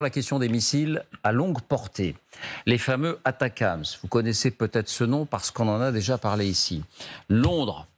La question des missiles à longue portée, les fameux ATACMS. Vous connaissez peut-être ce nom parce qu'on en a déjà parlé ici. Londres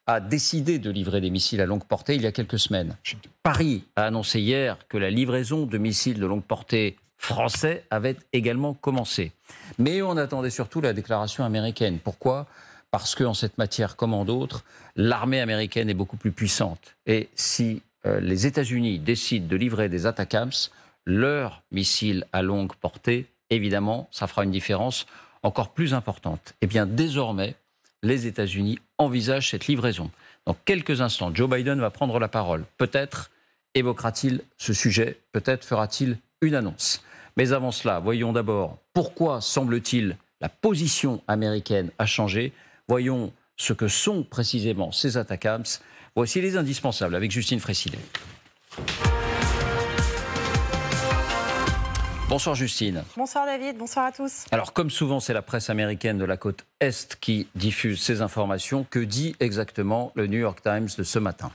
a décidé de livrer des missiles à longue portée il y a quelques semaines. Paris a annoncé hier que la livraison de missiles de longue portée français avait également commencé. Mais on attendait surtout la déclaration américaine. Pourquoi ? Parce qu'en cette matière, comme en d'autres, l'armée américaine est beaucoup plus puissante. Et si les États-Unis décident de livrer des ATACMS, leurs missiles à longue portée, évidemment, ça fera une différence encore plus importante. Eh bien, désormais, les États-Unis envisagent cette livraison. Dans quelques instants, Joe Biden va prendre la parole. Peut-être évoquera-t-il ce sujet, peut-être fera-t-il une annonce. Mais avant cela, voyons d'abord pourquoi, semble-t-il, la position américaine a changé. Voyons ce que sont précisément ces ATACMS. Voici les indispensables avec Justine Frécidet. Bonsoir Justine. Bonsoir David, bonsoir à tous. Alors comme souvent c'est la presse américaine de la côte Est qui diffuse ces informations. Que dit exactement le New York Times de ce matin ?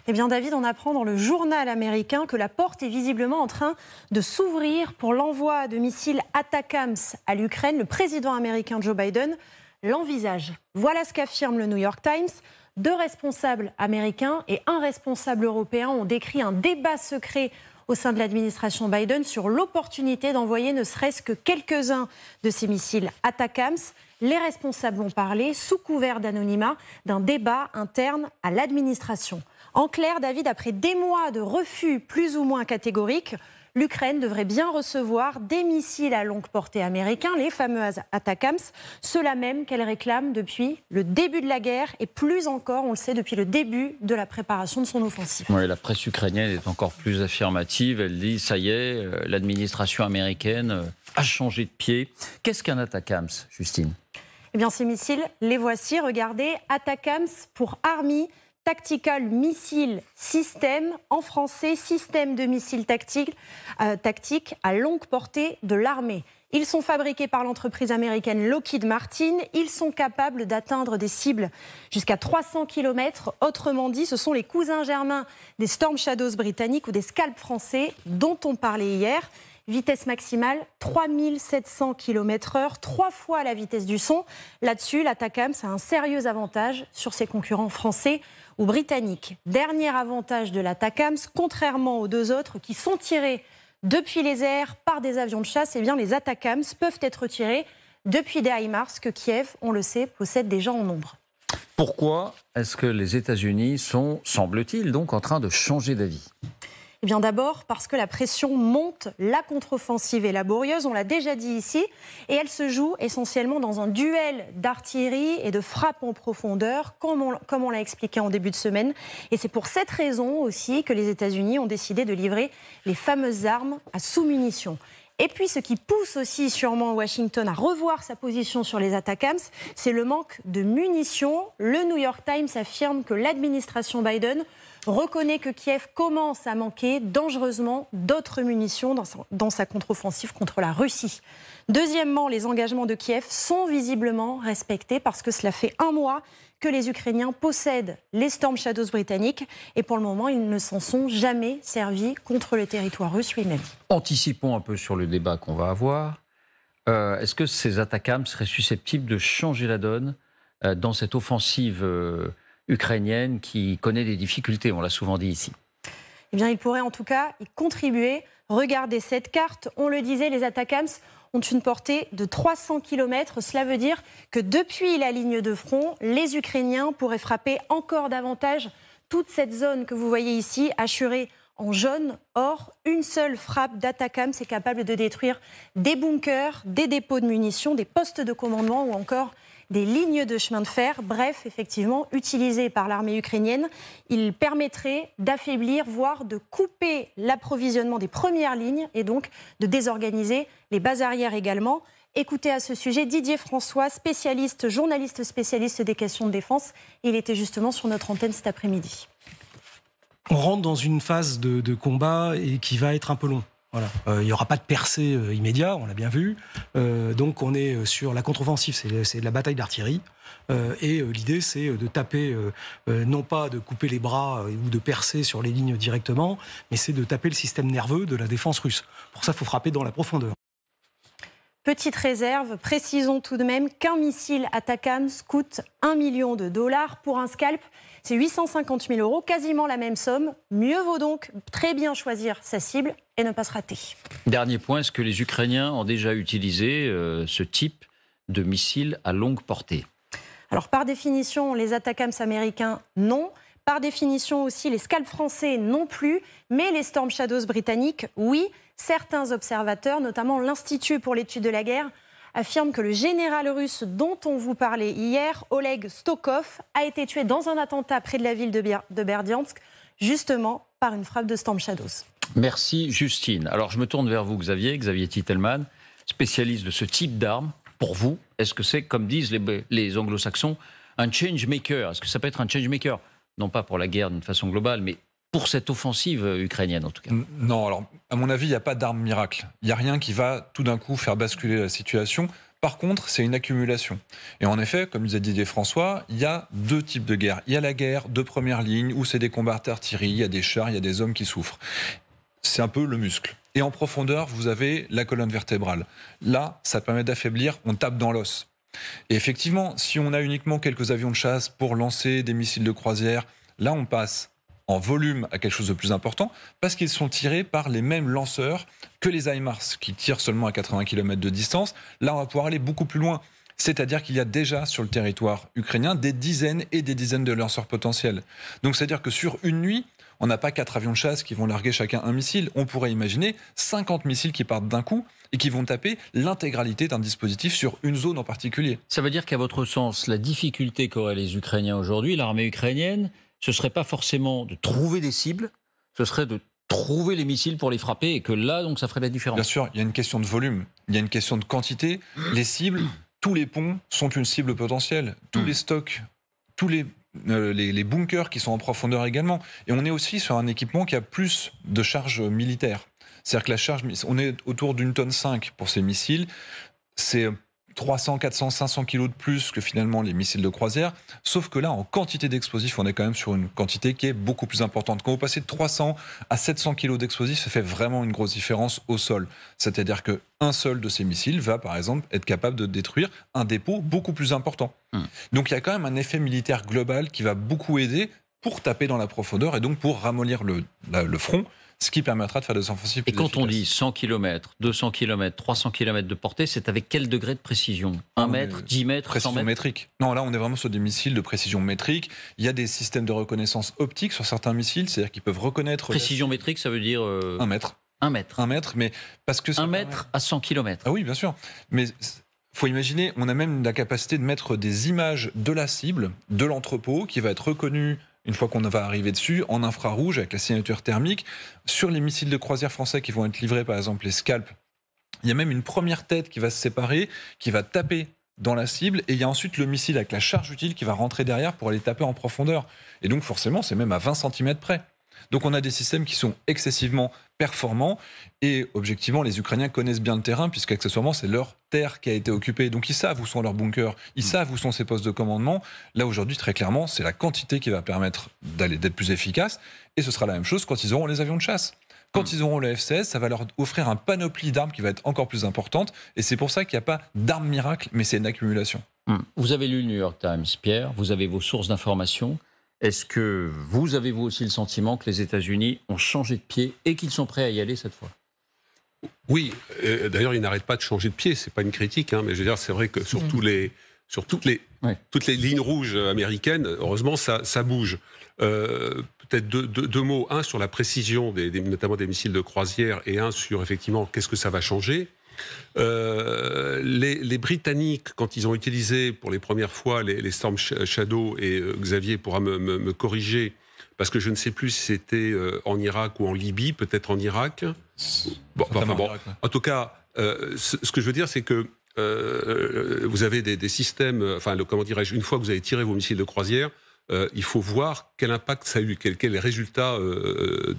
Eh bien David, on apprend dans le journal américain que la porte est visiblement en train de s'ouvrir pour l'envoi de missiles ATACMS à l'Ukraine. Le président américain Joe Biden l'envisage. Voilà ce qu'affirme le New York Times. 2 responsables américains et 1 responsable européen ont décrit un débat secret au sein de l'administration Biden sur l'opportunité d'envoyer ne serait-ce que quelques-uns de ces missiles ATACMS. Les responsables ont parlé, sous couvert d'anonymat, d'un débat interne à l'administration. En clair, David, après des mois de refus plus ou moins catégoriques, l'Ukraine devrait bien recevoir des missiles à longue portée américains, les fameux ATACMS, ceux-là même qu'elle réclame depuis le début de la guerre et plus encore, on le sait, depuis le début de la préparation de son offensive. Oui, la presse ukrainienne est encore plus affirmative. Elle dit, ça y est, l'administration américaine a changé de pied. Qu'est-ce qu'un ATACMS, Justine ? Eh bien, ces missiles, les voici. Regardez, ATACMS pour Army Tactical Missile System, en français, système de missiles tactiques à longue portée de l'armée. Ils sont fabriqués par l'entreprise américaine Lockheed Martin. Ils sont capables d'atteindre des cibles jusqu'à 300 km. Autrement dit, ce sont les cousins germains des Storm Shadows britanniques ou des Scalps français dont on parlait hier. Vitesse maximale, 3700 km/h, 3 fois la vitesse du son. Là-dessus, l'ATACMS a un sérieux avantage sur ses concurrents français ou britanniques. Dernier avantage de l'ATACMS, contrairement aux 2 autres qui sont tirés depuis les airs par des avions de chasse, eh bien les ATACMS peuvent être tirés depuis des HIMARS que Kiev, on le sait, possède déjà en nombre. Pourquoi est-ce que les États-Unis sont, semble-t-il, donc en train de changer d'avis ? Eh bien d'abord parce que la pression monte, la contre-offensive est laborieuse, on l'a déjà dit ici, et elle se joue essentiellement dans un duel d'artillerie et de frappe en profondeur, comme on l'a expliqué en début de semaine. Et c'est pour cette raison aussi que les États-Unis ont décidé de livrer les fameuses armes à sous-munitions. Et puis ce qui pousse aussi sûrement Washington à revoir sa position sur les ATACMS, c'est le manque de munitions. Le New York Times affirme que l'administration Biden reconnaît que Kiev commence à manquer dangereusement d'autres munitions dans sa contre-offensive contre la Russie. Deuxièmement, les engagements de Kiev sont visiblement respectés parce que cela fait 1 mois que les Ukrainiens possèdent les Storm Shadows britanniques et pour le moment, ils ne s'en sont jamais servis contre le territoire russe lui-même. Anticipons un peu sur le débat qu'on va avoir. Est-ce que ces ATACMS seraient susceptibles de changer la donne dans cette offensive ukrainienne qui connaît des difficultés, on l'a souvent dit ici? Eh bien, il pourrait en tout cas y contribuer. Regardez cette carte. On le disait, les ATACMS ont une portée de 300 km. Cela veut dire que depuis la ligne de front, les Ukrainiens pourraient frapper encore davantage toute cette zone que vous voyez ici, hachurée en jaune. Or, une seule frappe d'ATACMS est capable de détruire des bunkers, des dépôts de munitions, des postes de commandement ou encore des lignes de chemin de fer. Bref, effectivement, utilisés par l'armée ukrainienne, il permettrait d'affaiblir, voire de couper l'approvisionnement des premières lignes et donc de désorganiser les bases arrières également. Écoutez à ce sujet Didier François, journaliste spécialiste des questions de défense. Il était justement sur notre antenne cet après-midi. On rentre dans une phase de combat et qui va être un peu long. Voilà. Il n'y aura pas de percée immédiat, on l'a bien vu. Donc on est sur la contre-offensive, c'est de la bataille d'artillerie. Et l'idée, c'est de taper, non pas de couper les bras ou de percer sur les lignes directement, mais c'est de taper le système nerveux de la défense russe. Pour ça, il faut frapper dans la profondeur. Petite réserve, précisons tout de même qu'un missile ATACMS coûte $1 million. Pour un scalp, c'est 850 000 €, quasiment la même somme. Mieux vaut donc très bien choisir sa cible et ne pas se rater. Dernier point, est-ce que les Ukrainiens ont déjà utilisé ce type de missile à longue portée? Alors par définition, les ATACMS américains, non. Par définition aussi, les scalps français, non plus. Mais les Storm Shadows britanniques, oui. Certains observateurs, notamment l'Institut pour l'étude de la guerre, affirment que le général russe dont on vous parlait hier, Oleg Stokov, a été tué dans un attentat près de la ville de Berdiansk, justement par une frappe de Storm Shadows. Merci Justine. Alors je me tourne vers vous Xavier Titelman, spécialiste de ce type d'arme. Pour vous, est-ce que c'est, comme disent les anglo-saxons, un change maker? Est-ce que ça peut être un change maker? Non pas pour la guerre d'une façon globale, mais pour cette offensive ukrainienne en tout cas. Non, alors à mon avis, il n'y a pas d'arme miracle. Il n'y a rien qui va tout d'un coup faire basculer la situation. Par contre, c'est une accumulation. Et en effet, comme disait Didier François, il y a deux types de guerre. Il y a la guerre de première ligne où c'est des combats d'artillerie, il y a des chars, il y a des hommes qui souffrent. C'est un peu le muscle. Et en profondeur, vous avez la colonne vertébrale. Là, ça permet d'affaiblir, on tape dans l'os. Et effectivement, si on a uniquement quelques avions de chasse pour lancer des missiles de croisière, là on passe en volume à quelque chose de plus important parce qu'ils sont tirés par les mêmes lanceurs que les HIMARS qui tirent seulement à 80 km de distance. Là, on va pouvoir aller beaucoup plus loin. C'est-à-dire qu'il y a déjà sur le territoire ukrainien des dizaines et des dizaines de lanceurs potentiels. Donc c'est-à-dire que sur une nuit, on n'a pas 4 avions de chasse qui vont larguer chacun un missile. On pourrait imaginer 50 missiles qui partent d'un coup et qui vont taper l'intégralité d'un dispositif sur une zone en particulier. Ça veut dire qu'à votre sens, la difficulté qu'auraient les Ukrainiens aujourd'hui, l'armée ukrainienne, ce ne serait pas forcément de trouver des cibles, ce serait de trouver les missiles pour les frapper et que là, donc, ça ferait la différence. Bien sûr, il y a une question de volume, il y a une question de quantité. Les cibles, tous les ponts sont une cible potentielle. Tous les stocks, tous les bunkers qui sont en profondeur également. Et on est aussi sur un équipement qui a plus de charge militaire. C'est-à-dire que la charge, on est autour d'une tonne 5 pour ces missiles. C'est 300, 400, 500 kilos de plus que finalement les missiles de croisière. Sauf que là, en quantité d'explosifs, on est quand même sur une quantité qui est beaucoup plus importante. Quand vous passez de 300 à 700 kilos d'explosifs, ça fait vraiment une grosse différence au sol. C'est-à-dire qu'un seul de ces missiles va, par exemple, être capable de détruire un dépôt beaucoup plus important. Donc il y a quand même un effet militaire global qui va beaucoup aider pour taper dans la profondeur et donc pour ramollir le front, ce qui permettra de faire des offensives plus efficaces. Et quand on dit 100 km, 200 km, 300 km de portée, c'est avec quel degré de précision? 1 mètre, 10 mètres, 100 précision mètres métrique. Non, là on est vraiment sur des missiles de précision métrique. Il y a des systèmes de reconnaissance optique sur certains missiles, c'est-à-dire qu'ils peuvent reconnaître... Précision métrique, ça veut dire... 1 mètre. 1 mètre. 1 mètre, mais parce que... 1 mètre à 100 km. Ah oui, bien sûr. Mais... faut imaginer, on a même la capacité de mettre des images de la cible, de l'entrepôt, qui va être reconnu une fois qu'on va arriver dessus, en infrarouge, avec la signature thermique. Sur les missiles de croisière français qui vont être livrés, par exemple les Scalp, il y a même une première tête qui va se séparer, qui va taper dans la cible, et il y a ensuite le missile avec la charge utile qui va rentrer derrière pour aller taper en profondeur. Et donc forcément, c'est même à 20 cm près. Donc on a des systèmes qui sont excessivement performants et objectivement les Ukrainiens connaissent bien le terrain puisqu'accessoirement c'est leur terre qui a été occupée. Donc ils savent où sont leurs bunkers, ils savent où sont ces postes de commandement. Là aujourd'hui très clairement c'est la quantité qui va permettre d'être plus efficace et ce sera la même chose quand ils auront les avions de chasse. Quand ils auront le F-16, ça va leur offrir un panoplie d'armes qui va être encore plus importante et c'est pour ça qu'il n'y a pas d'armes miracle mais c'est une accumulation. Vous avez lu le New York Times, Pierre, vous avez vos sources d'information. Est-ce que vous avez aussi le sentiment que les États-Unis ont changé de pied et qu'ils sont prêts à y aller cette fois? Oui, d'ailleurs ils n'arrêtent pas de changer de pied, c'est pas une critique, hein, mais je veux dire c'est vrai que sur toutes les lignes rouges américaines, heureusement ça bouge. Peut-être deux mots, un sur la précision notamment des missiles de croisière et un sur effectivement qu'est-ce que ça va changer. Les Britanniques, quand ils ont utilisé pour les premières fois les Storm Shadow, et Xavier pourra me corriger, parce que je ne sais plus si c'était en Irak ou en Libye, peut-être en Irak. En tout cas, ce que je veux dire, c'est que vous avez des systèmes, comment dirais-je, une fois que vous avez tiré vos missiles de croisière, il faut voir quel impact ça a eu, quels résultats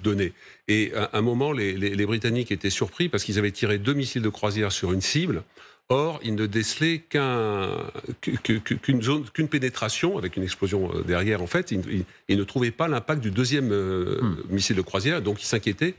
donnés. Et à un moment, les Britanniques étaient surpris parce qu'ils avaient tiré 2 missiles de croisière sur une cible. Or, ils ne décelaient qu'une pénétration, avec une explosion derrière, en fait. Ils ne trouvaient pas l'impact du deuxième missile de croisière, donc ils s'inquiétaient.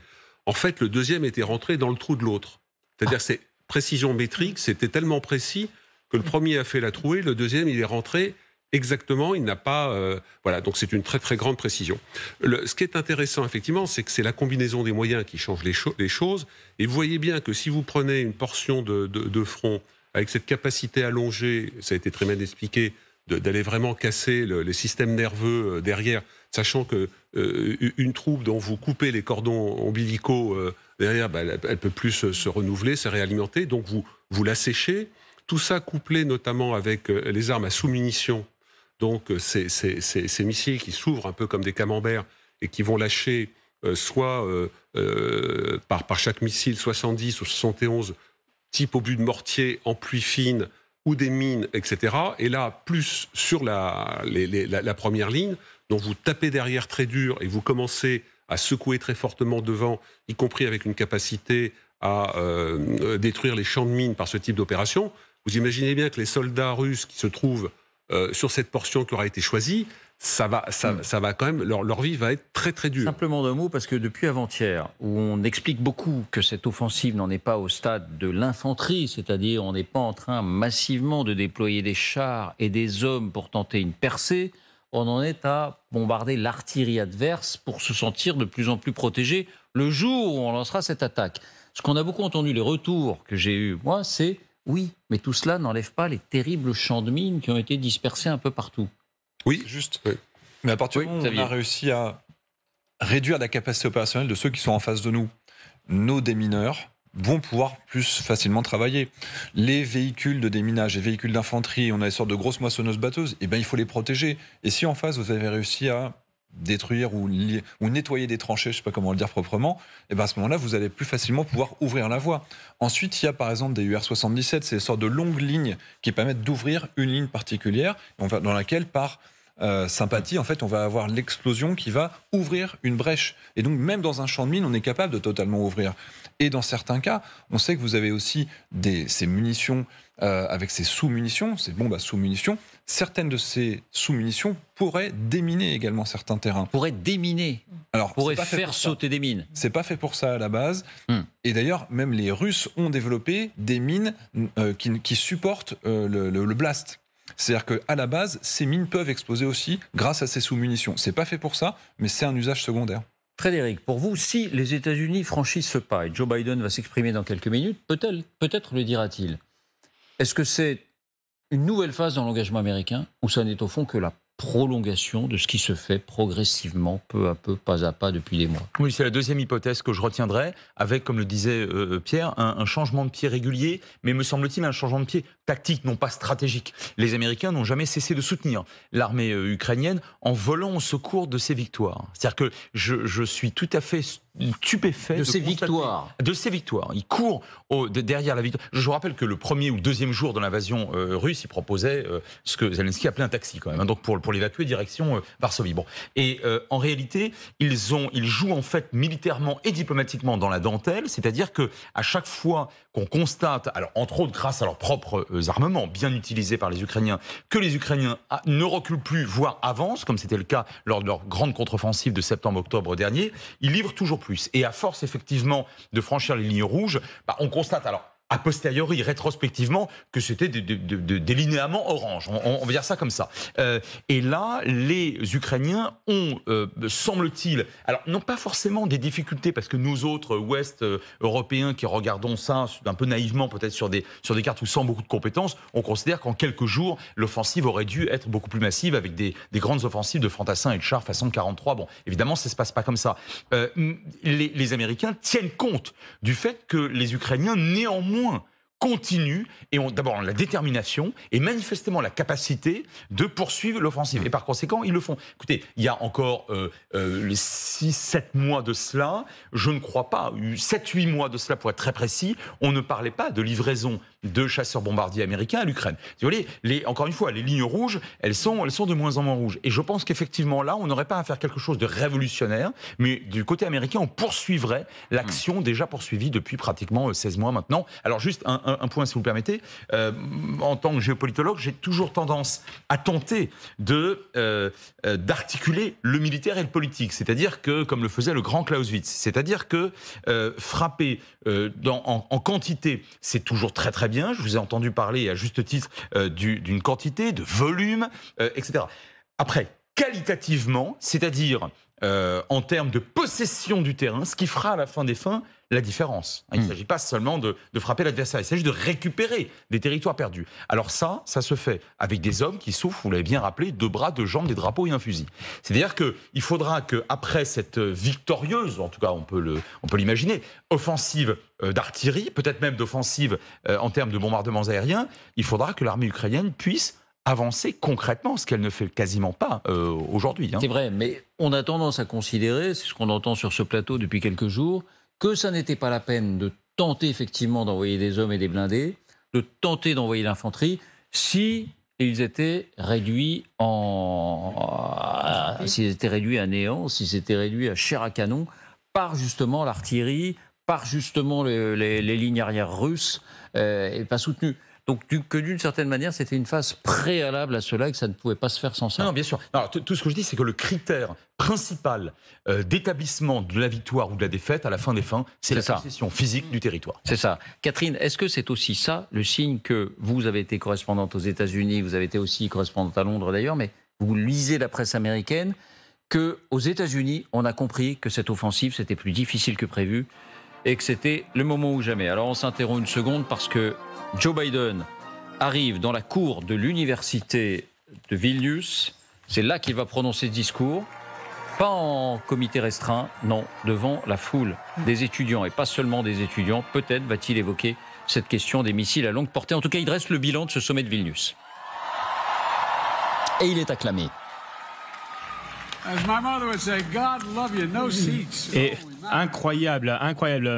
En fait, le deuxième était rentré dans le trou de l'autre. C'est-à-dire que c'est précision métrique, c'était tellement précis que le premier a fait la trouée, le deuxième, il est rentré exactement, il n'a pas... voilà, donc c'est une très très grande précision. Ce qui est intéressant, effectivement, c'est que c'est la combinaison des moyens qui change les choses. Et vous voyez bien que si vous prenez une portion de front avec cette capacité allongée, ça a été très bien expliqué, d'aller vraiment casser les systèmes nerveux derrière, sachant que une troupe dont vous coupez les cordons ombilicaux derrière, elle peut plus se renouveler, se réalimenter, donc vous la séchez. Tout ça couplé notamment avec les armes à sous-munitions, donc ces missiles qui s'ouvrent un peu comme des camemberts et qui vont lâcher soit par chaque missile 70 ou 71 type obus de mortier en pluie fine ou des mines, etc. Et là, plus sur la première ligne, dont vous tapez derrière très dur et vous commencez à secouer très fortement devant, y compris avec une capacité à détruire les champs de mines par ce type d'opération. Vous imaginez bien que les soldats russes qui se trouvent sur cette portion qui aura été choisie, ça va quand même, leur vie va être très très dure. Simplement d'un mot, parce que depuis avant-hier, où on explique beaucoup que cette offensive n'en est pas au stade de l'infanterie, c'est-à-dire on n'est pas en train massivement de déployer des chars et des hommes pour tenter une percée, on en est à bombarder l'artillerie adverse pour se sentir de plus en plus protégé le jour où on lancera cette attaque. Ce qu'on a beaucoup entendu, les retours que j'ai eus, moi, c'est oui, mais tout cela n'enlève pas les terribles champs de mines qui ont été dispersés un peu partout. Oui, juste. Oui. Mais à partir du moment où on a réussi à réduire la capacité opérationnelle de ceux qui sont en face de nous, nos démineurs vont pouvoir plus facilement travailler. Les véhicules de déminage, les véhicules d'infanterie, on a des sortes de grosses moissonneuses batteuses, et ben il faut les protéger. Et si en face vous avez réussi à détruire ou nettoyer des tranchées, je ne sais pas comment le dire proprement, et ben à ce moment-là, vous allez plus facilement pouvoir ouvrir la voie. Ensuite, il y a par exemple des UR-77, c'est des sortes de longues lignes qui permettent d'ouvrir une ligne particulière, dans laquelle par sympathie, en fait, on va avoir l'explosion qui va ouvrir une brèche. Et donc, même dans un champ de mine, on est capable de totalement ouvrir. Et dans certains cas, on sait que vous avez aussi ces munitions avec ces sous-munitions, ces bombes à sous-munitions. Certaines de ces sous-munitions pourraient déminer également certains terrains. Pourraient déminer. Alors, pourraient faire sauter des mines. C'est pas fait pour ça à la base. Et d'ailleurs, même les Russes ont développé des mines qui supportent le blast. C'est-à-dire qu'à la base, ces mines peuvent exploser aussi grâce à ces sous-munitions. C'est pas fait pour ça, mais c'est un usage secondaire. Frédéric, pour vous, si les États-Unis franchissent ce pas, et Joe Biden va s'exprimer dans quelques minutes, peut-être le dira-t-il, est-ce que c'est une nouvelle phase dans l'engagement américain ou ça n'est au fond que la prolongation de ce qui se fait progressivement, peu à peu, pas à pas, depuis des mois? Oui, c'est la deuxième hypothèse que je retiendrai, avec, comme le disait Pierre, un changement de pied régulier, mais me semble-t-il un changement de pied tactique, non pas stratégique. Les Américains n'ont jamais cessé de soutenir l'armée ukrainienne en volant au secours de ses victoires. C'est-à-dire que je suis tout à fait stupéfait de ces victoires. De ces victoires. Ils courent derrière la victoire. Je vous rappelle que le premier ou deuxième jour de l'invasion russe, ils proposaient ce que Zelensky appelait un taxi quand même, hein, donc pour l'évacuer direction Varsovie. Bon. Et en réalité, ils jouent en fait militairement et diplomatiquement dans la dentelle, c'est-à-dire que à chaque fois qu'on constate, alors entre autres grâce à leurs propres armements bien utilisés par les Ukrainiens, que les Ukrainiens ne reculent plus, voire avancent, comme c'était le cas lors de leur grande contre-offensive de septembre-octobre dernier, ils livrent toujours plus. Et à force effectivement de franchir les lignes rouges, on constate alors a posteriori, rétrospectivement, que c'était des linéaments orange. On va dire ça comme ça. Et là, les Ukrainiens ont, semble-t-il, alors non pas forcément des difficultés, parce que nous autres, Ouest européens, qui regardons ça un peu naïvement, peut-être sur des cartes ou sans beaucoup de compétences, on considère qu'en quelques jours, l'offensive aurait dû être beaucoup plus massive, avec des grandes offensives de fantassins et de chars façon 43. Bon, évidemment, ça ne se passe pas comme ça. Les Américains tiennent compte du fait que les Ukrainiens, néanmoins, continue et ont d'abord la détermination et manifestement la capacité de poursuivre l'offensive. Et par conséquent, ils le font. Écoutez, il y a encore les 6-7 mois de cela, je ne crois pas, 7-8 mois de cela pour être très précis, on ne parlait pas de livraison de chasseurs-bombardiers américains à l'Ukraine. Vous voyez, encore une fois, les lignes rouges, elles sont de moins en moins rouges. Et je pense qu'effectivement, là, on n'aurait pas à faire quelque chose de révolutionnaire, mais du côté américain, on poursuivrait l'action déjà poursuivie depuis pratiquement 16 mois maintenant. Alors juste un point, si vous le permettez. En tant que géopolitologue, j'ai toujours tendance à tenter d'articuler le militaire et le politique. C'est-à-dire que, comme le faisait le grand Clausewitz, c'est-à-dire que frapper en quantité, c'est toujours très très bien. Je vous ai entendu parler à juste titre d'une quantité, de volume, etc. Après, qualitativement, c'est-à-dire en termes de possession du terrain, ce qui fera à la fin des fins la différence. Il ne s'agit pas seulement de frapper l'adversaire, il s'agit de récupérer des territoires perdus. Alors ça se fait avec des hommes qui souffrent, vous l'avez bien rappelé, 2 bras, 2 jambes, des drapeaux et un fusil. C'est-à-dire qu'il faudra qu'après cette victorieuse, en tout cas on peut l'imaginer, offensive d'artillerie, peut-être même d'offensive en termes de bombardements aériens, il faudra que l'armée ukrainienne puisse avancer concrètement, ce qu'elle ne fait quasiment pas aujourd'hui. C'est vrai, mais on a tendance à considérer, c'est ce qu'on entend sur ce plateau depuis quelques jours, que ça n'était pas la peine de tenter effectivement d'envoyer des hommes et des blindés, de tenter d'envoyer l'infanterie, si ils étaient réduits s'ils étaient réduits à néant, s'ils étaient réduits à chair à canon, par justement l'artillerie, par justement les lignes arrières russes, et pas soutenues. Donc que d'une certaine manière, c'était une phase préalable à cela et que ça ne pouvait pas se faire sans ça. Non, bien sûr. Alors, tout ce que je dis, c'est que le critère principal d'établissement de la victoire ou de la défaite, à la fin des fins, c'est la possession physique du territoire. C'est ça. Catherine, est-ce que c'est aussi ça, le signe que vous avez été correspondante aux États-Unis, vous avez été aussi correspondante à Londres d'ailleurs, mais vous lisez la presse américaine, qu'aux États-Unis, on a compris que cette offensive, c'était plus difficile que prévu et que c'était le moment ou jamais. Alors on s'interrompt une seconde parce que Joe Biden arrive dans la cour de l'université de Vilnius. C'est là qu'il va prononcer ce discours. Pas en comité restreint, non, devant la foule des étudiants. Et pas seulement des étudiants. Peut-être va-t-il évoquer cette question des missiles à longue portée. En tout cas, il dresse le bilan de ce sommet de Vilnius. Et il est acclamé. Et incroyable.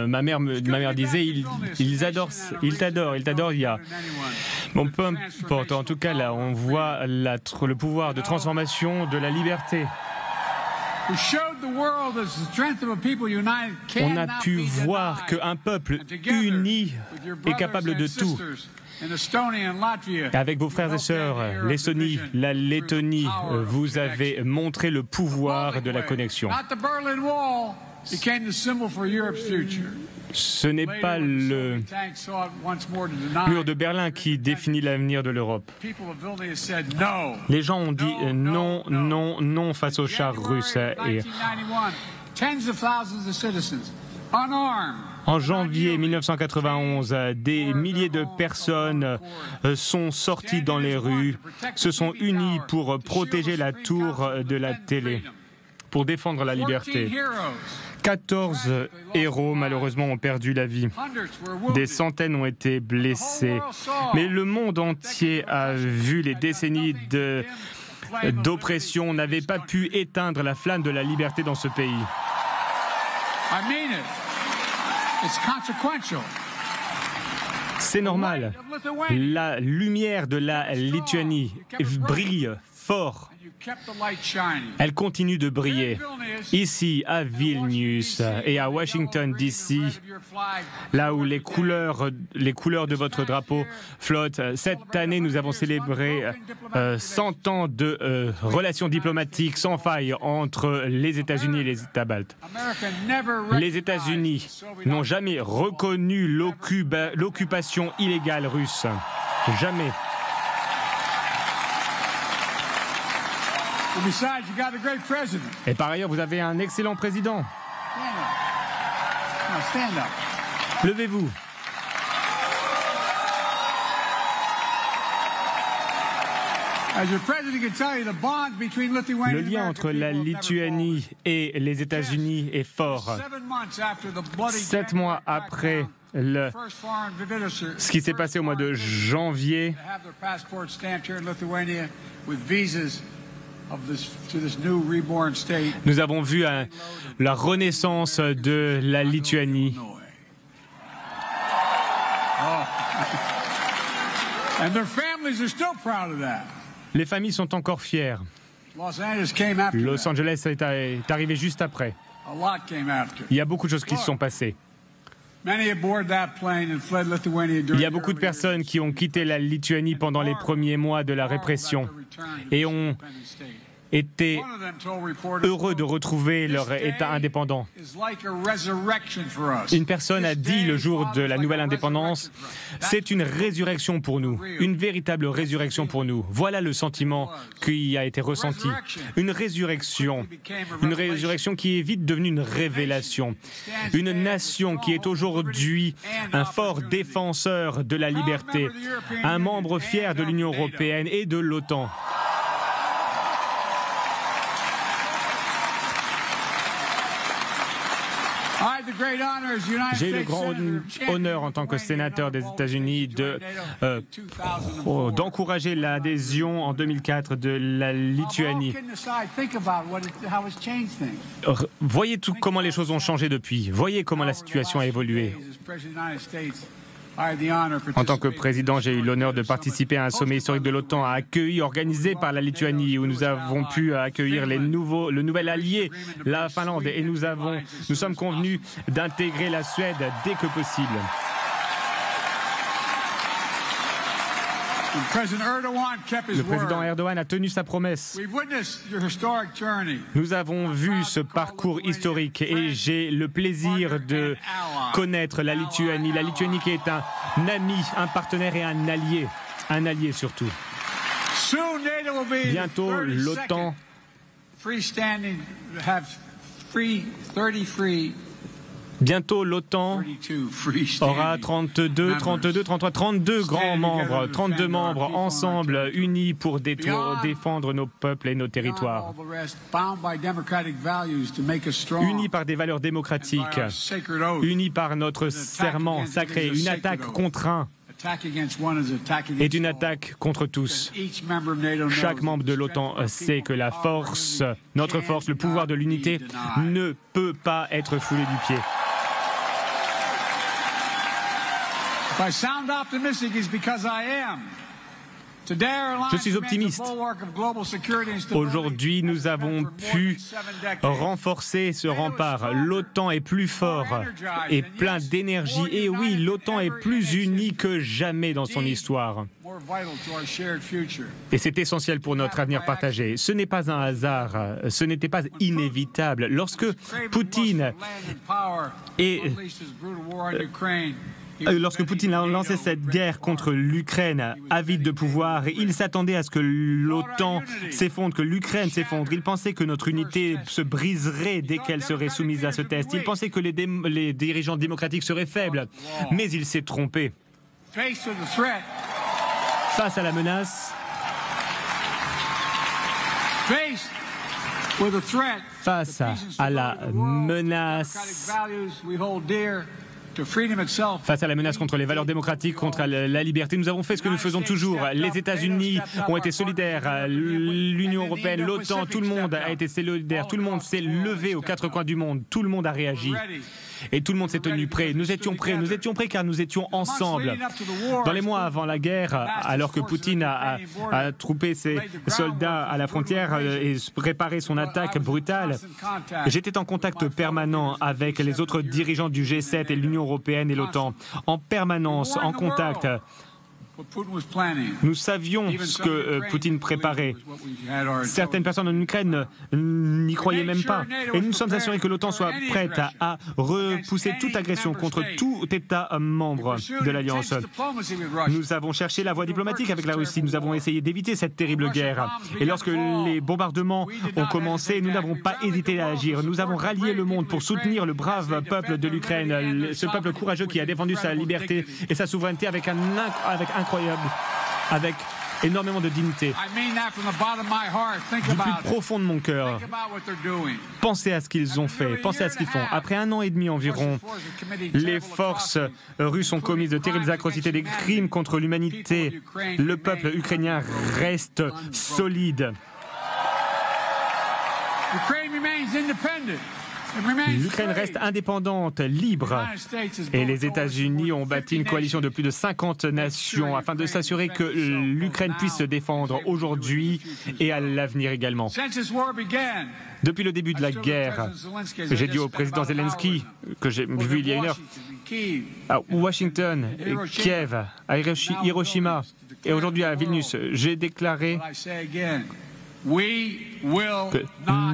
Ma mère disait, ils t'adorent. Il y a, bon, peu importe. En tout cas, là, on voit le pouvoir de transformation de la liberté. On a pu voir qu'un peuple uni est capable de tout. Avec vos frères et sœurs, l'Estonie, la Lettonie, vous avez montré le pouvoir de la connexion. Ce n'est pas le mur de Berlin qui définit l'avenir de l'Europe. Les gens ont dit non, non, non face aux chars russes. Et en janvier 1991, des milliers de personnes sont sorties dans les rues, se sont unies pour protéger la tour de la télé, pour défendre la liberté. 14 héros, malheureusement, ont perdu la vie. Des centaines ont été blessés. Mais le monde entier a vu les décennies d'oppression n'avaient pas pu éteindre la flamme de la liberté dans ce pays. C'est normal. La lumière de la Lituanie brille fort. Elle continue de briller. Ici, à Vilnius et à Washington, D.C., là où les couleurs de votre drapeau flottent. Cette année, nous avons célébré 100 ans de relations diplomatiques sans faille entre les États-Unis et les États baltes. Les États-Unis n'ont jamais reconnu l'occupation illégale russe. Jamais. Et par ailleurs, vous avez un excellent président. Levez-vous. Le lien entre la Lituanie et les États-Unis est fort. 7 mois après ce qui s'est passé au mois de janvier. Nous avons vu la renaissance de la Lituanie. Les familles sont encore fières. Los Angeles est arrivé juste après. Il y a beaucoup de choses qui se sont passées. Il y a beaucoup de personnes qui ont quitté la Lituanie pendant les premiers mois de la répression et ont été heureux de retrouver leur État indépendant. Une personne a dit le jour de la nouvelle indépendance, c'est une résurrection pour nous, une véritable résurrection pour nous. Voilà le sentiment qui a été ressenti. Une résurrection qui est vite devenue une révélation. Une nation qui est aujourd'hui un fort défenseur de la liberté, un membre fier de l'Union européenne et de l'OTAN. J'ai eu le grand honneur en tant que sénateur des États-Unis d'encourager l'adhésion en 2004 de la Lituanie. Voyez comment les choses ont changé depuis. Voyez comment la situation a évolué. En tant que président, j'ai eu l'honneur de participer à un sommet historique de l'OTAN organisé par la Lituanie, où nous avons pu accueillir le nouvel allié, la Finlande, et nous sommes convenus d'intégrer la Suède dès que possible. Le président Erdogan a tenu sa promesse. Nous avons vu ce parcours historique et j'ai le plaisir de connaître la Lituanie qui est un ami, un partenaire et un allié surtout. Bientôt, l'OTAN aura 32 grands membres, 32 membres ensemble, unis pour défendre nos peuples et nos territoires. Unis par des valeurs démocratiques, unis par notre serment sacré. Une attaque contre un est une attaque contre tous. Chaque membre de l'OTAN sait que notre force, le pouvoir de l'unité ne peut pas être foulé du pied. Je suis optimiste. Aujourd'hui, nous avons pu renforcer ce rempart. L'OTAN est plus fort et plein d'énergie. Et oui, l'OTAN est plus unie que jamais dans son histoire. Et c'est essentiel pour notre avenir partagé. Ce n'est pas un hasard, ce n'était pas inévitable. Lorsque Poutine a lancé cette guerre contre l'Ukraine, avide de pouvoir, il s'attendait à ce que l'OTAN s'effondre, que l'Ukraine s'effondre. Il pensait que notre unité se briserait dès qu'elle serait soumise à ce test. Il pensait que les dirigeants démocratiques seraient faibles. Mais il s'est trompé. Face à la menace, face à la menace contre les valeurs démocratiques, contre la liberté, nous avons fait ce que nous faisons toujours. Les États-Unis ont été solidaires, l'Union européenne, l'OTAN, tout le monde a été solidaire, tout le monde s'est levé aux quatre coins du monde, tout le monde a réagi. Et tout le monde s'est tenu prêt. Nous étions prêts car nous étions ensemble. Dans les mois avant la guerre, alors que Poutine a troupé ses soldats à la frontière et préparé son attaque brutale, j'étais en contact permanent avec les autres dirigeants du G7 et l'Union européenne et l'OTAN. En permanence, en contact. Nous savions ce que Poutine préparait. Certaines personnes en Ukraine n'y croyaient même pas. Et nous nous sommes assurés que l'OTAN soit prête à repousser toute agression contre tout État membre de l'Alliance. Nous avons cherché la voie diplomatique avec la Russie. Nous avons essayé d'éviter cette terrible guerre. Et lorsque les bombardements ont commencé, nous n'avons pas hésité à agir. Nous avons rallié le monde pour soutenir le brave peuple de l'Ukraine, ce peuple courageux qui a défendu sa liberté et sa souveraineté avec énormément de dignité. Du plus profond de mon cœur, pensez à ce qu'ils ont fait, pensez à ce qu'ils font. Après 1 an et demi environ, les forces russes ont commis de terribles atrocités, des crimes contre l'humanité. Le peuple ukrainien reste solide. L'Ukraine reste indépendante, libre, et les États-Unis ont bâti une coalition de plus de 50 nations afin de s'assurer que l'Ukraine puisse se défendre aujourd'hui et à l'avenir également. Depuis le début de la guerre, j'ai dit au président Zelensky, que j'ai vu il y a 1 heure, à Washington, Kiev, à Hiroshima et aujourd'hui à Vilnius, j'ai déclaré que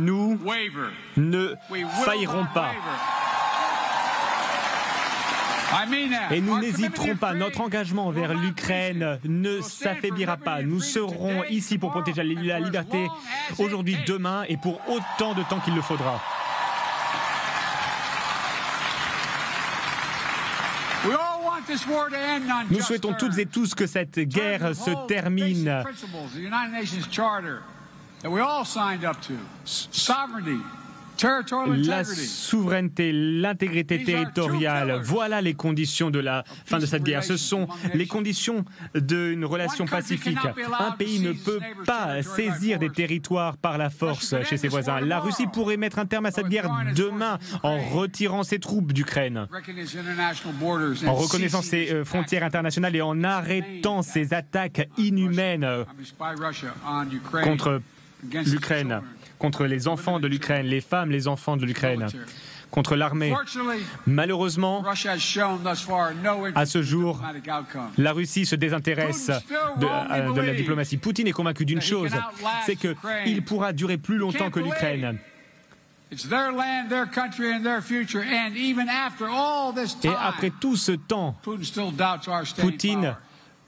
nous ne faillirons pas. Et nous n'hésiterons pas. Notre engagement envers l'Ukraine ne s'affaiblira pas. Nous serons ici pour protéger la liberté aujourd'hui, demain et pour autant de temps qu'il le faudra. Nous souhaitons toutes et tous que cette guerre se termine. La souveraineté, l'intégrité territoriale, voilà les conditions de la fin de cette guerre. Ce sont les conditions d'une relation pacifique. Un pays ne peut pas saisir des territoires par la force chez ses voisins. La Russie pourrait mettre un terme à cette guerre demain en retirant ses troupes d'Ukraine, en reconnaissant ses frontières internationales et en arrêtant ses attaques inhumaines contre l'Ukraine, contre les enfants de l'Ukraine, les femmes, les enfants de l'Ukraine, contre l'armée. Malheureusement, à ce jour, la Russie se désintéresse de la diplomatie. Poutine est convaincu d'une chose, c'est qu'il pourra durer plus longtemps que l'Ukraine. Et après tout ce temps, Poutine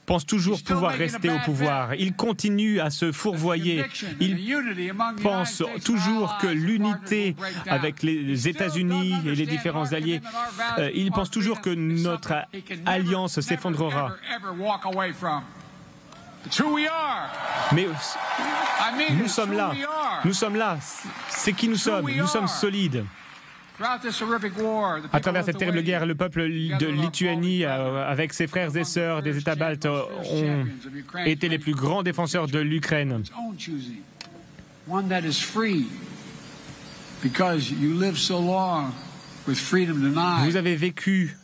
pense toujours pouvoir rester au pouvoir. Il continue à se fourvoyer. Il pense toujours que l'unité avec les États-Unis et les différents alliés, il pense toujours que notre alliance s'effondrera. Mais nous sommes là. Nous sommes là. C'est qui nous sommes. Nous sommes solides. À travers cette terrible guerre, le peuple de Lituanie, avec ses frères et sœurs des États baltes, ont été les plus grands défenseurs de l'Ukraine. Vous avez vécu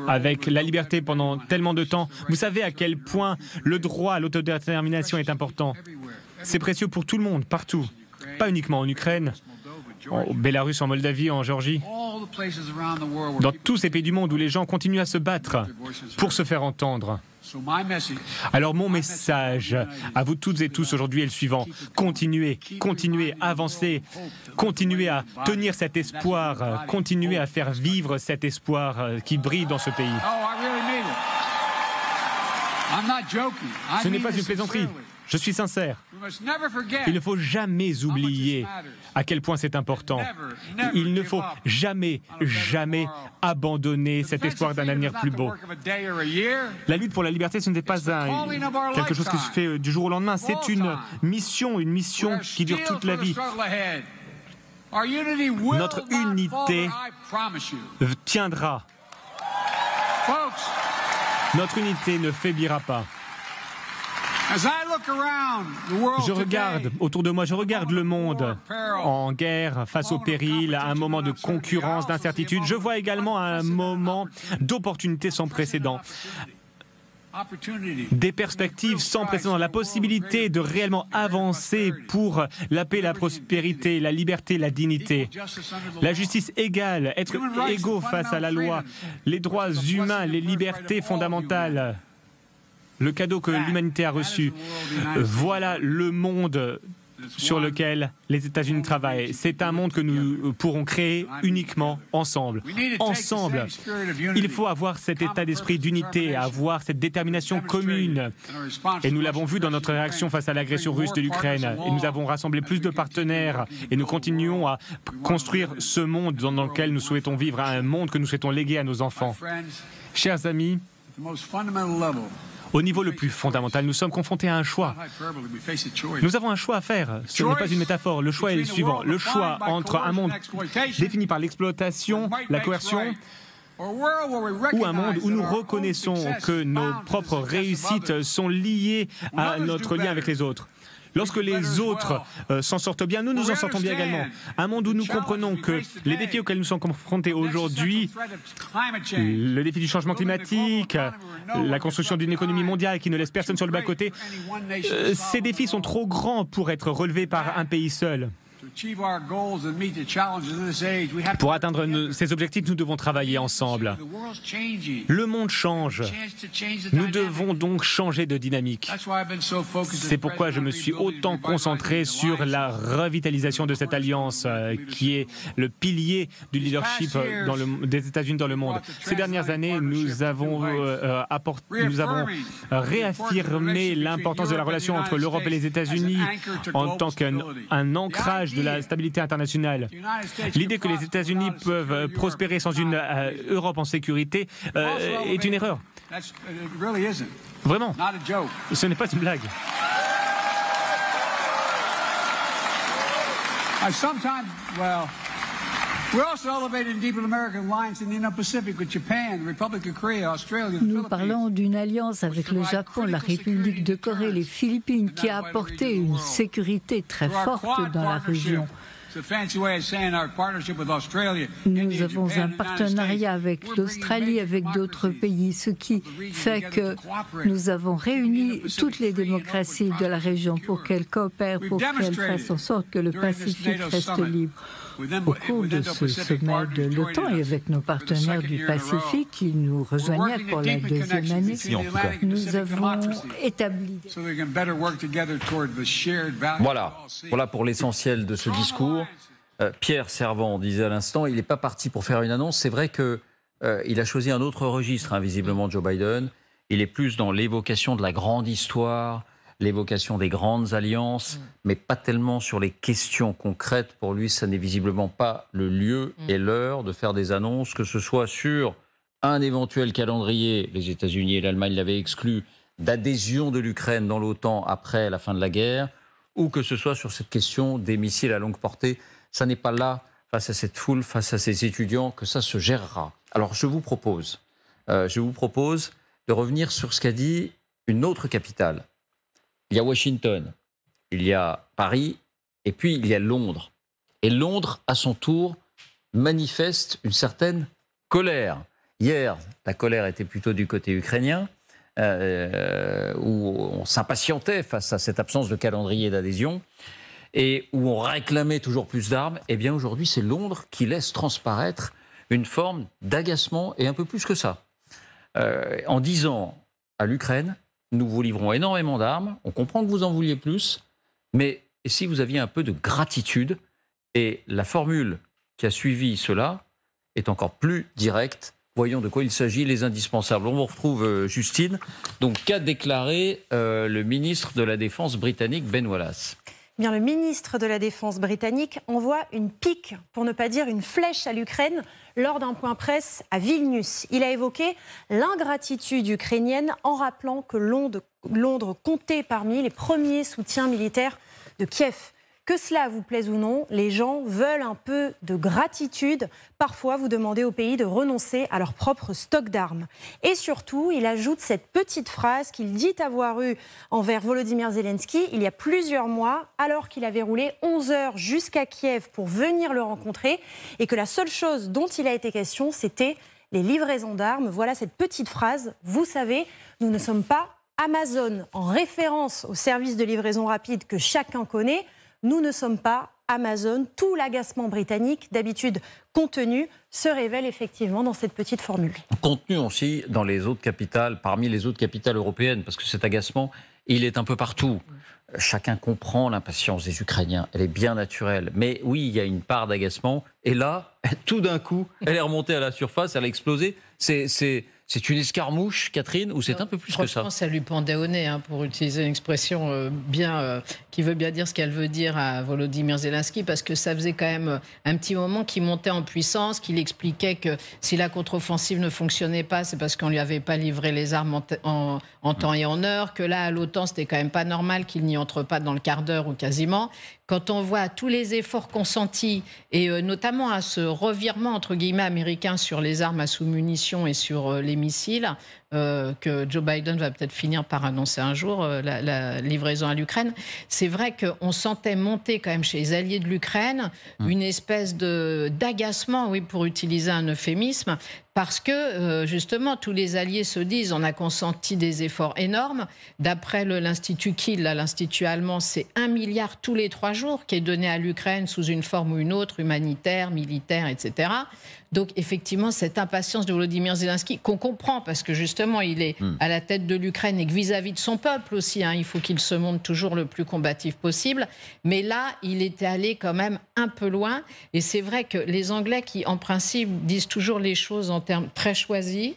avec la liberté pendant tellement de temps. Vous savez à quel point le droit à l'autodétermination est important. C'est précieux pour tout le monde, partout. Pas uniquement en Ukraine, en Bélarus, en Moldavie, en Géorgie, dans tous ces pays du monde où les gens continuent à se battre pour se faire entendre. Alors mon message à vous toutes et tous aujourd'hui est le suivant. Continuez, avancez, continuez à tenir cet espoir, continuez à faire vivre cet espoir qui brille dans ce pays. Ce n'est pas une plaisanterie. Je suis sincère. Il ne faut jamais oublier à quel point c'est important. Il ne faut jamais abandonner cet espoir d'un avenir plus beau. La lutte pour la liberté, ce n'est pas quelque chose qui se fait du jour au lendemain. C'est une mission qui dure toute la vie. Notre unité tiendra. Notre unité ne faiblira pas. Je regarde autour de moi, je regarde le monde en guerre, face au péril, à un moment de concurrence, d'incertitude. Je vois également un moment d'opportunité sans précédent. Des perspectives sans précédent, la possibilité de réellement avancer pour la paix, la prospérité, la liberté, la dignité, la justice égale, être égaux face à la loi, les droits humains, les libertés fondamentales. Le cadeau que l'humanité a reçu. Voilà le monde sur lequel les États-Unis travaillent. C'est un monde que nous pourrons créer uniquement ensemble. Ensemble, il faut avoir cet état d'esprit d'unité, avoir cette détermination commune. Et nous l'avons vu dans notre réaction face à l'agression russe de l'Ukraine. Et nous avons rassemblé plus de partenaires et nous continuons à construire ce monde dans lequel nous souhaitons vivre, un monde que nous souhaitons léguer à nos enfants. Chers amis, Au niveau le plus fondamental, nous sommes confrontés à un choix. Nous avons un choix à faire. Ce n'est pas une métaphore. Le choix est le suivant. Le choix entre un monde défini par l'exploitation, la coercion, ou un monde où nous reconnaissons que nos propres réussites sont liées à notre lien avec les autres. Lorsque les autres s'en sortent bien, nous nous en sortons bien également. Un monde où nous comprenons que les défis auxquels nous sommes confrontés aujourd'hui, le défi du changement climatique, la construction d'une économie mondiale qui ne laisse personne sur le bas-côté, ces défis sont trop grands pour être relevés par un pays seul. Pour atteindre ces objectifs, nous devons travailler ensemble. Le monde change. Nous devons donc changer de dynamique. C'est pourquoi je me suis autant concentré sur la revitalisation de cette alliance qui est le pilier du leadership des États-Unis dans le monde. Ces dernières années, nous avons réaffirmé l'importance de la relation entre l'Europe et les États-Unis en tant qu'un ancrage de la stabilité internationale. L'idée que les États-Unis peuvent prospérer sans une Europe en sécurité est une erreur. Vraiment, ce n'est pas une blague. Nous parlons d'une alliance avec le Japon, la République de Corée, les Philippines, qui a apporté une sécurité très forte dans la région. Nous avons un partenariat avec l'Australie, avec d'autres pays, ce qui fait que nous avons réuni toutes les démocraties de la région pour qu'elles coopèrent, pour qu'elles fassent en sorte que le Pacifique reste libre. Au cours de ce sommet de l'OTAN et avec nos partenaires du Pacifique qui nous rejoignaient pour la deuxième année, nous avons établi. Voilà pour l'essentiel de ce discours. Pierre Servan disait à l'instant, il n'est pas parti pour faire une annonce. C'est vrai qu'il a choisi un autre registre, visiblement, Joe Biden. Il est plus dans l'évocation de la grande histoire, l'évocation des grandes alliances, mais pas tellement sur les questions concrètes. Pour lui, ça n'est visiblement pas le lieu et l'heure de faire des annonces, que ce soit sur un éventuel calendrier, les États-Unis et l'Allemagne l'avaient exclu, d'adhésion de l'Ukraine dans l'OTAN après la fin de la guerre, ou que ce soit sur cette question des missiles à longue portée. Ça n'est pas là, face à cette foule, face à ces étudiants, que ça se gérera. Alors je vous propose de revenir sur ce qu'a dit une autre capitale. Il y a Washington, il y a Paris, et puis il y a Londres. Et Londres, à son tour, manifeste une certaine colère. Hier, la colère était plutôt du côté ukrainien, où on s'impatientait face à cette absence de calendrier d'adhésion, et où on réclamait toujours plus d'armes. Eh bien aujourd'hui, c'est Londres qui laisse transparaître une forme d'agacement, et un peu plus que ça. En disant à l'Ukraine, nous vous livrons énormément d'armes, on comprend que vous en vouliez plus, mais si vous aviez un peu de gratitude, et la formule qui a suivi cela est encore plus directe. Voyons de quoi il s'agit, les indispensables. On vous retrouve, Justine. Donc, qu'a déclaré le ministre de la Défense britannique, Ben Wallace ? Bien, le ministre de la Défense britannique envoie une pique, pour ne pas dire une flèche à l'Ukraine, lors d'un point presse à Vilnius. Il a évoqué l'ingratitude ukrainienne en rappelant que Londres comptait parmi les premiers soutiens militaires de Kiev. Que cela vous plaise ou non, les gens veulent un peu de gratitude. Parfois, vous demandez au pays de renoncer à leur propre stock d'armes. Et surtout, il ajoute cette petite phrase qu'il dit avoir eue envers Volodymyr Zelensky il y a plusieurs mois, alors qu'il avait roulé 11 heures jusqu'à Kiev pour venir le rencontrer, et que la seule chose dont il a été question, c'était les livraisons d'armes. Voilà cette petite phrase. Vous savez, nous ne sommes pas Amazon, en référence au service de livraison rapide que chacun connaît. Nous ne sommes pas Amazon. Tout l'agacement britannique, d'habitude contenu, se révèle effectivement dans cette petite formule. Contenu aussi dans les autres capitales, parmi les autres capitales européennes, parce que cet agacement, il est un peu partout. Chacun comprend l'impatience des Ukrainiens, elle est bien naturelle. Mais oui, il y a une part d'agacement. Et là, tout d'un coup, elle est remontée à la surface, elle a explosé. C'est c'est une escarmouche, Catherine, ou c'est un peu plus que ça? Franchement, ça lui pendait au nez, pour utiliser une expression qui veut bien dire ce qu'elle veut dire à Volodymyr Zelensky, parce que ça faisait quand même un petit moment qu'il montait en puissance, qu'il expliquait que si la contre-offensive ne fonctionnait pas, c'est parce qu'on lui avait pas livré les armes en temps et en heure, que là, à l'OTAN, c'était quand même pas normal qu'il n'y entre pas dans le quart d'heure ou quasiment. Quand on voit tous les efforts consentis, et notamment à ce revirement, entre guillemets, américain sur les armes à sous-munitions et sur les missiles, que Joe Biden va peut-être finir par annoncer un jour, la livraison à l'Ukraine, c'est vrai qu'on sentait monter quand même chez les alliés de l'Ukraine une espèce d'agacement, oui, pour utiliser un euphémisme, parce que, justement, tous les alliés se disent on a consenti des efforts énormes. D'après l'Institut Kiel, l'Institut allemand, c'est 1 milliard tous les 3 jours qui est donné à l'Ukraine sous une forme ou une autre, humanitaire, militaire, etc. Donc, effectivement, cette impatience de Volodymyr Zelensky, qu'on comprend, parce que, justement, il est à la tête de l'Ukraine et que vis-à-vis de son peuple aussi, il faut qu'il se montre toujours le plus combatif possible. Mais là, il était allé quand même un peu loin. Et c'est vrai que les Anglais, qui, en principe, disent toujours les choses en termes très choisis.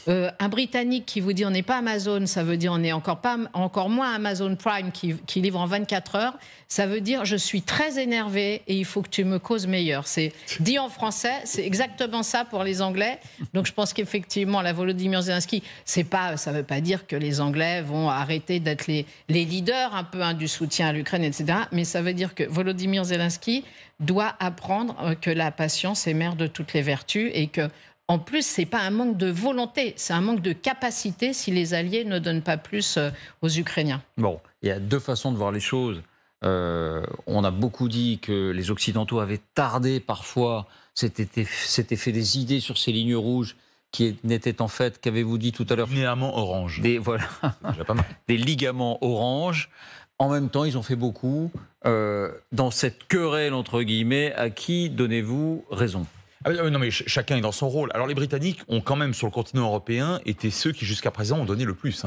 Un Britannique qui vous dit on n'est pas Amazon, ça veut dire on n'est encore moins Amazon Prime qui livre en 24 heures. Ça veut dire je suis très énervé et il faut que tu me causes meilleur. C'est dit en français, c'est exactement ça pour les Anglais. Donc je pense qu'effectivement, la Volodymyr Zelensky, ça ne veut pas dire que les Anglais vont arrêter d'être les leaders un peu du soutien à l'Ukraine, etc. Mais ça veut dire que Volodymyr Zelensky doit apprendre que la patience est mère de toutes les vertus et que en plus, ce n'est pas un manque de volonté, c'est un manque de capacité si les Alliés ne donnent pas plus aux Ukrainiens. Bon, il y a 2 façons de voir les choses. On a beaucoup dit que les Occidentaux avaient tardé parfois, s'étaient fait des idées sur ces lignes rouges qui n'étaient en fait, qu'avez-vous dit tout à l'heure? Ligaments orange. Des ligaments orange. En même temps, ils ont fait beaucoup. Dans cette querelle, entre guillemets, à qui donnez-vous raison? Non, mais chacun est dans son rôle. Alors les Britanniques ont quand même, sur le continent européen, été ceux qui jusqu'à présent ont donné le plus.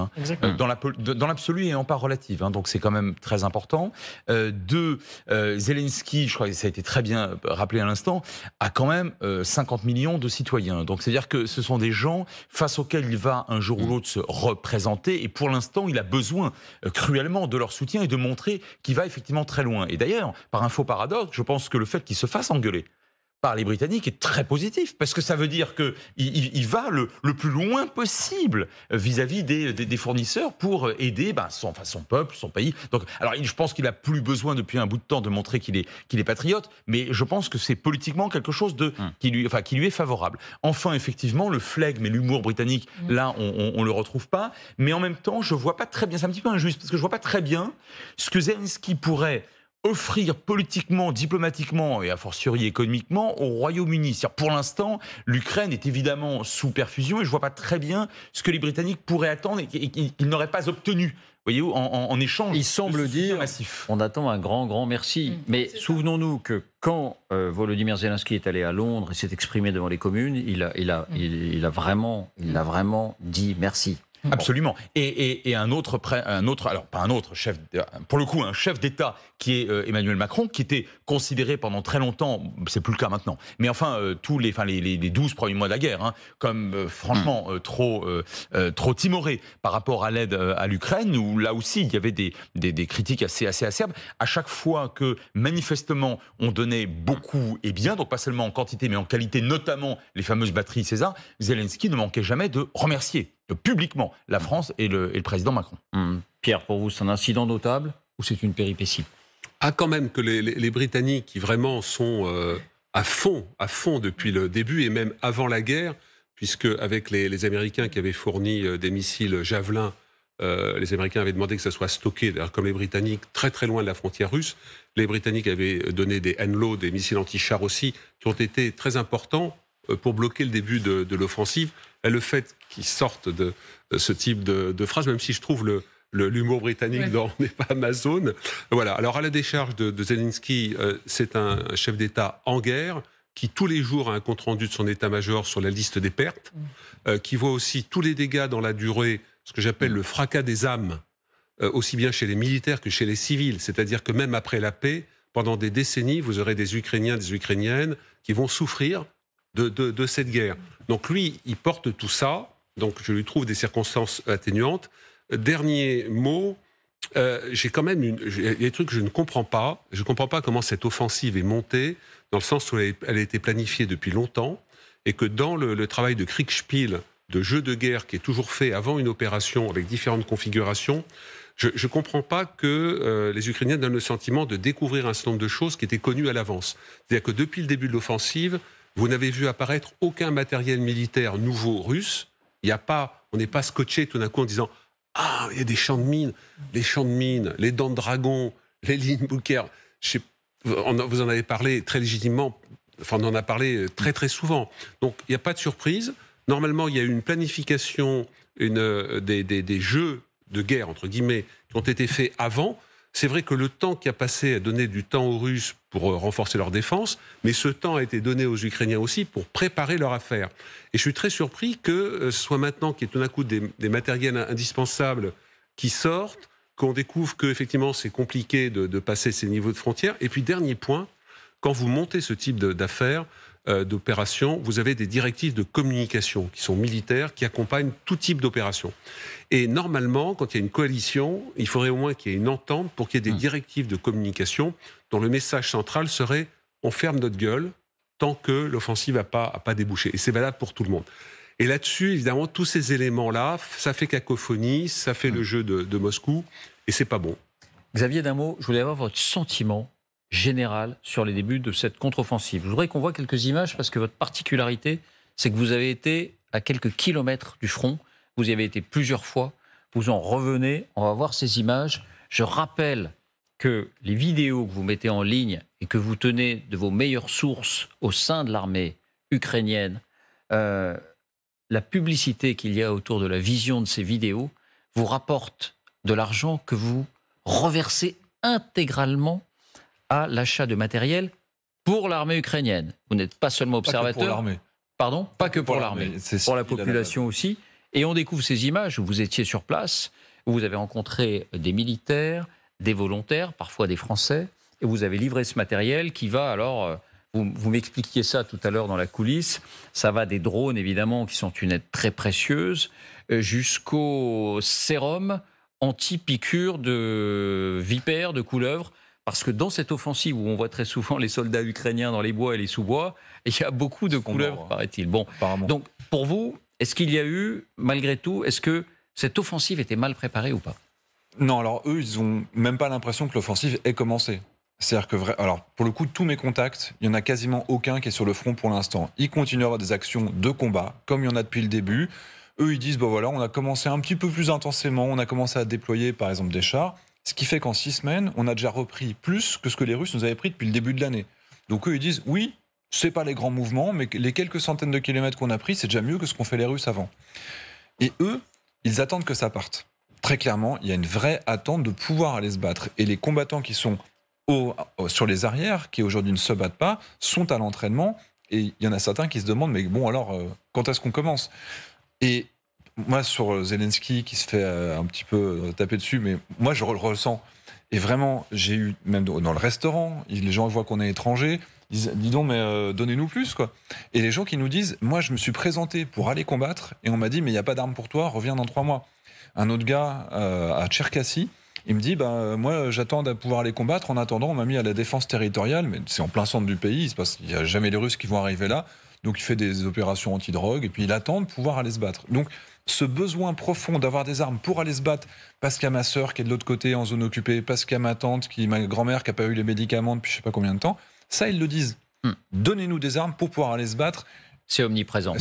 Dans l'absolu et en part relative. Donc c'est quand même très important. Zelensky, je crois que ça a été très bien rappelé à l'instant, a quand même 50 millions de citoyens. Donc c'est-à-dire que ce sont des gens face auxquels il va un jour ou l'autre se représenter. Et pour l'instant, il a besoin cruellement de leur soutien et de montrer qu'il va effectivement très loin. Et d'ailleurs, par un faux paradoxe, je pense que le fait qu'il se fasse engueuler par les Britanniques est très positif, parce que ça veut dire qu'il va le plus loin possible vis-à-vis des fournisseurs pour aider son peuple, son pays. Donc, alors, je pense qu'il n'a plus besoin depuis un bout de temps de montrer qu'il est patriote, mais je pense que c'est politiquement quelque chose qui lui est favorable. Enfin, effectivement, le flegme et l'humour britannique, là, on le retrouve pas, mais en même temps, je vois pas très bien, c'est un petit peu injuste, parce que je vois pas très bien ce que Zelensky pourrait offrir politiquement, diplomatiquement et a fortiori économiquement au Royaume-Uni. C'est-à-dire, pour l'instant, l'Ukraine est évidemment sous perfusion et je ne vois pas très bien ce que les Britanniques pourraient attendre et qu'ils n'auraient pas obtenu. Voyez-vous, en échange. Il semble dire, massif. On attend un grand merci. Mais souvenons-nous que quand Volodymyr Zelensky est allé à Londres et s'est exprimé devant les communes, il a vraiment dit merci. Absolument. Et un autre, alors pas un autre chef, pour le coup, un chef d'État qui est Emmanuel Macron, qui était considéré pendant très longtemps, c'est plus le cas maintenant, mais enfin tous les 12 premiers mois de la guerre, comme franchement trop timoré par rapport à l'aide à l'Ukraine, où là aussi il y avait des critiques assez acerbes. À chaque fois que manifestement on donnait beaucoup et bien, donc pas seulement en quantité mais en qualité, notamment les fameuses batteries César, Zelensky ne manquait jamais de remercier publiquement la France et le président Macron. Pierre, pour vous, c'est un incident notable ou c'est une péripétie? Quand même que les Britanniques, qui vraiment sont à fond depuis le début et même avant la guerre, puisque avec les Américains qui avaient fourni des missiles Javelin, les Américains avaient demandé que ça soit stocké, d'ailleurs comme les Britanniques, très très loin de la frontière russe. Les Britanniques avaient donné des Henlo, des missiles anti-chars aussi, qui ont été très importants pour bloquer le début de l'offensive. Et le fait qu'ils sortent de ce type de phrase, même si je trouve l'humour britannique dans n'est pas Amazon. Voilà. Alors à la décharge de Zelensky, c'est un chef d'État en guerre qui tous les jours a un compte-rendu de son état-major sur la liste des pertes, qui voit aussi tous les dégâts dans la durée, ce que j'appelle le fracas des âmes, aussi bien chez les militaires que chez les civils. C'est-à-dire que même après la paix, pendant des décennies, vous aurez des Ukrainiens, des Ukrainiennes qui vont souffrir de cette guerre. Donc lui, il porte tout ça. donc je lui trouve des circonstances atténuantes. Dernier mot, j'ai quand même il y a des trucs que je ne comprends pas. Je ne comprends pas comment cette offensive est montée, dans le sens où elle a été planifiée depuis longtemps, et que dans le travail de Kriegspiel, de jeu de guerre qui est toujours fait avant une opération avec différentes configurations, je ne comprends pas que les Ukrainiens donnent le sentiment de découvrir un certain nombre de choses qui étaient connues à l'avance. C'est-à-dire que depuis le début de l'offensive, vous n'avez vu apparaître aucun matériel militaire nouveau russe. On n'est pas scotché tout d'un coup en disant « Ah, il y a des champs de mines, les dents de dragon, les lignes Booker ». Vous en avez parlé très légitimement, enfin on en a parlé très très souvent. Donc il n'y a pas de surprise. Normalement, il y a eu une planification des jeux de guerre, entre guillemets, qui ont été faits avant. C'est vrai que le temps qui a passé a donné du temps aux Russes pour renforcer leur défense, mais ce temps a été donné aux Ukrainiens aussi pour préparer leur affaire. Et je suis très surpris que ce soit maintenant qu'il y ait tout d'un coup des matériels indispensables qui sortent, qu'on découvre qu'effectivement c'est compliqué de passer ces niveaux de frontières. Et puis dernier point, quand vous montez ce type d'affaires, d'opérations, vous avez des directives de communication qui sont militaires, qui accompagnent tout type d'opération. Et normalement, quand il y a une coalition, il faudrait au moins qu'il y ait une entente pour qu'il y ait des directives de communication dont le message central serait « on ferme notre gueule tant que l'offensive n'a pas débouché ». Et c'est valable pour tout le monde. Et là-dessus, évidemment, tous ces éléments-là, ça fait cacophonie, ça fait le jeu de Moscou, et c'est pas bon. Xavier, d'un mot, je voulais avoir votre sentiment général sur les débuts de cette contre-offensive. Je voudrais qu'on voit quelques images parce que votre particularité, c'est que vous avez été à quelques kilomètres du front, vous y avez été plusieurs fois, vous en revenez, on va voir ces images. Je rappelle que les vidéos que vous mettez en ligne et que vous tenez de vos meilleures sources au sein de l'armée ukrainienne, la publicité qu'il y a autour de la vision de ces vidéos vous rapporte de l'argent que vous reversez intégralement à l'achat de matériel pour l'armée ukrainienne. Vous n'êtes pas seulement observateur. Pas que pour l'armée. Pardon ? Pas que pour l'armée. Pour la population aussi. Et on découvre ces images où vous étiez sur place, où vous avez rencontré des militaires, des volontaires, parfois des Français, et vous avez livré ce matériel qui va alors... Vous m'expliquiez ça tout à l'heure dans la coulisse. Ça va des drones, évidemment, qui sont une aide très précieuse, jusqu'au sérum anti-piqûre de vipères, de couleuvres. Parce que dans cette offensive où on voit très souvent les soldats ukrainiens dans les bois et les sous-bois, il y a beaucoup de couleuvres, paraît-il. Bon, donc pour vous, est-ce qu'il y a eu, malgré tout, est-ce que cette offensive était mal préparée ou pas ? Non, alors eux, ils n'ont même pas l'impression que l'offensive ait commencé. C'est-à-dire que, alors pour le coup, tous mes contacts, il n'y en a quasiment aucun qui est sur le front pour l'instant. Ils continuent à avoir des actions de combat, comme il y en a depuis le début. Eux, ils disent, voilà, on a commencé un petit peu plus intensément, on a commencé à déployer, par exemple, des chars. Ce qui fait qu'en 6 semaines, on a déjà repris plus que ce que les Russes nous avaient pris depuis le début de l'année. Donc eux, ils disent, oui, c'est pas les grands mouvements, mais les quelques centaines de kilomètres qu'on a pris, c'est déjà mieux que ce qu'ont fait les Russes avant. Et eux, ils attendent que ça parte. Très clairement, il y a une vraie attente de pouvoir aller se battre. Et les combattants qui sont sur les arrières, qui aujourd'hui ne se battent pas, sont à l'entraînement. Et il y en a certains qui se demandent, mais bon, alors, quand est-ce qu'on commence ? Et moi, sur Zelensky, qui se fait un petit peu taper dessus, mais moi, je le ressens. Et vraiment, j'ai eu, même dans le restaurant, les gens voient qu'on est étranger, ils disent, dis donc, mais donnez-nous plus, quoi. Et les gens qui nous disent, moi, je me suis présenté pour aller combattre, et on m'a dit, mais il n'y a pas d'armes pour toi, reviens dans 3 mois. Un autre gars à Tcherkassy, il me dit, moi, j'attends de pouvoir aller combattre. En attendant, on m'a mis à la défense territoriale, mais c'est en plein centre du pays, il n'y a jamais les Russes qui vont arriver là. Donc, il fait des opérations anti-drogue, et puis il attend de pouvoir aller se battre. Donc, ce besoin profond d'avoir des armes pour aller se battre, parce qu'il y a ma sœur qui est de l'autre côté en zone occupée, parce qu'il y a ma tante, ma grand-mère qui n'a pas eu les médicaments depuis je ne sais pas combien de temps, ça, ils le disent. Donnez-nous des armes pour pouvoir aller se battre. C'est omniprésent.